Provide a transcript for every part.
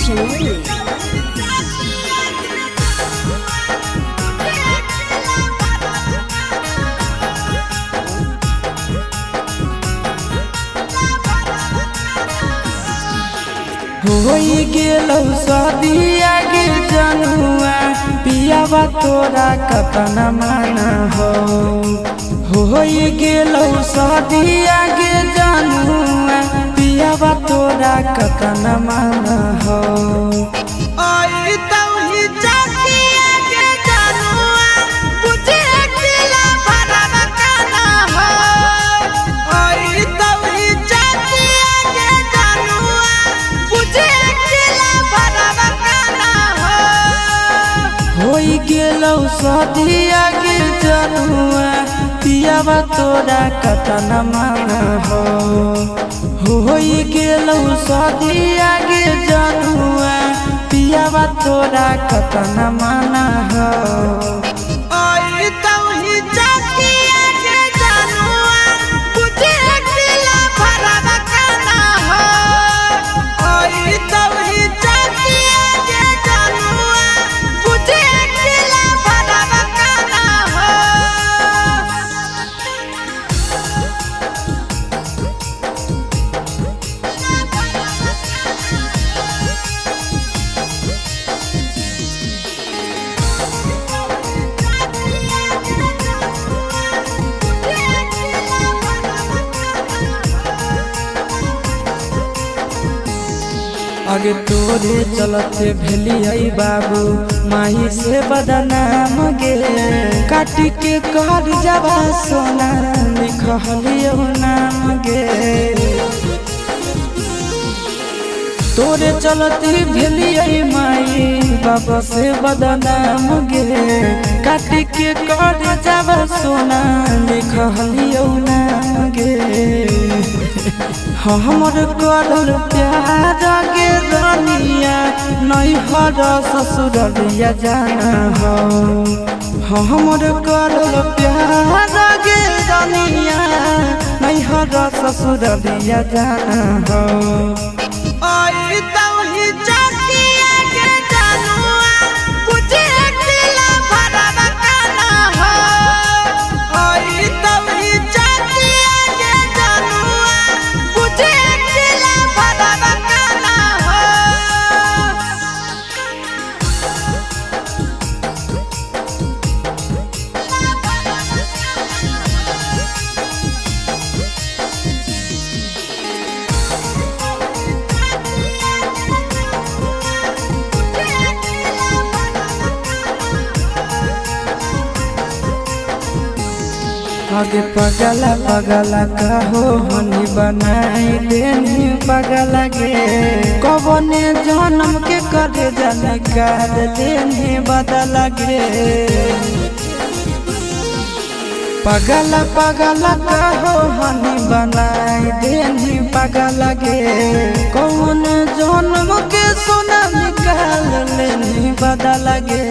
Production only. होई गेलौ सदिया गे जनुआ पियावा तोरा कतना माना हो। होई गेलौ सदिया गे जनुआ पियावा तोरा कतना माना हो। होई गेलौ सदिया गे जनुआ पियावा तोरा कतना माना हो। होई गेलौ सदिया गे जनुआ पियावा तोरा कतना माना हो। आगे तोरे चलते भेलियै बाबू माही से बदनाम गे। काटी के कर जावा सोना लिखलियो नाम गे। तोरे चलते भेलियै माई बाबा से बदनाम गे। काटी के कर जावा सोना लिखलियो नाम गे। हमर करल प्यार गे रानिया नैहर ससुरलिया जाना हो। हमर करल प्यार गे रानिया नैहर ससुरलिया जाना हो। आगे पगला पगला कहो हनी बनाई देनी पगला गे। कबने जन्म के करे जानकार देनी बदला गे। पगला पगला कहो हनी बनाई देनी पगला गे। कौन जन्म के सोना निकाल लेनी बदला गे।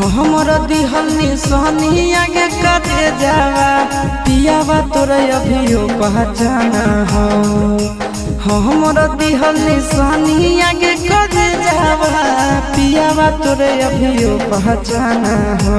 हमर दिहल निशानी आगे करे जावा पियावा तोरा अभियो पहचाना हो। हमर दिहल निशानी आगे करे जावा पियावा तोरा अभियो पहचाना हो।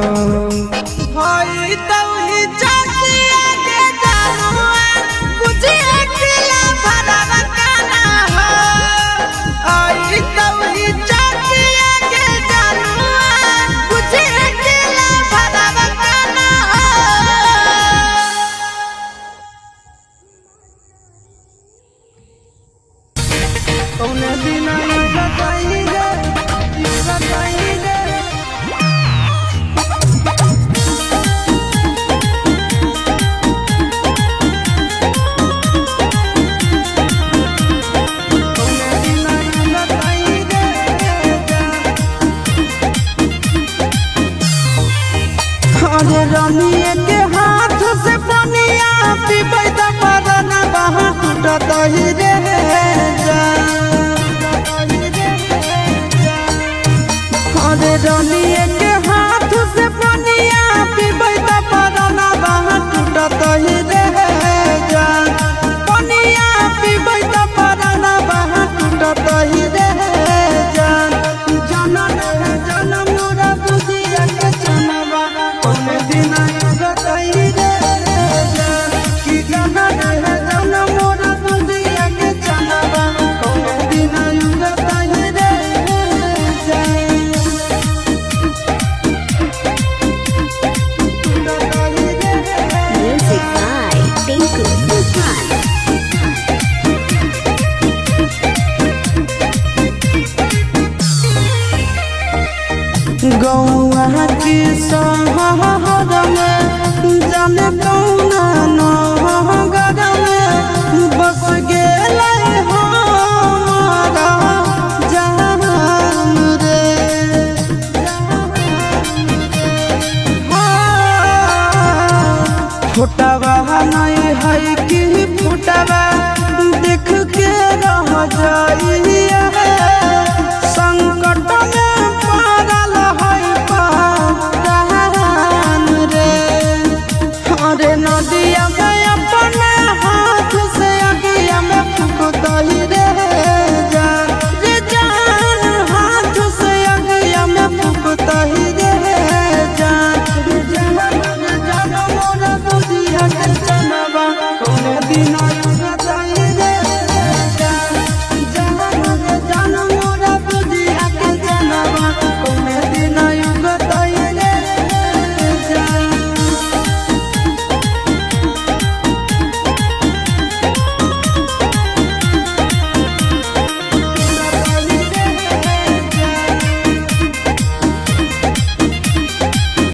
रानिया के हाथ से पनिया पीबै त मरना बहा टूटत ही रे जा। अरे रानिया के हाथ से पनिया पीबै त मरना बहा टूटत ही रे जा। पनिया पीबै त मरना बहा टूटत ही छोटावा नहीं है कि फुटावा देख के रह जाई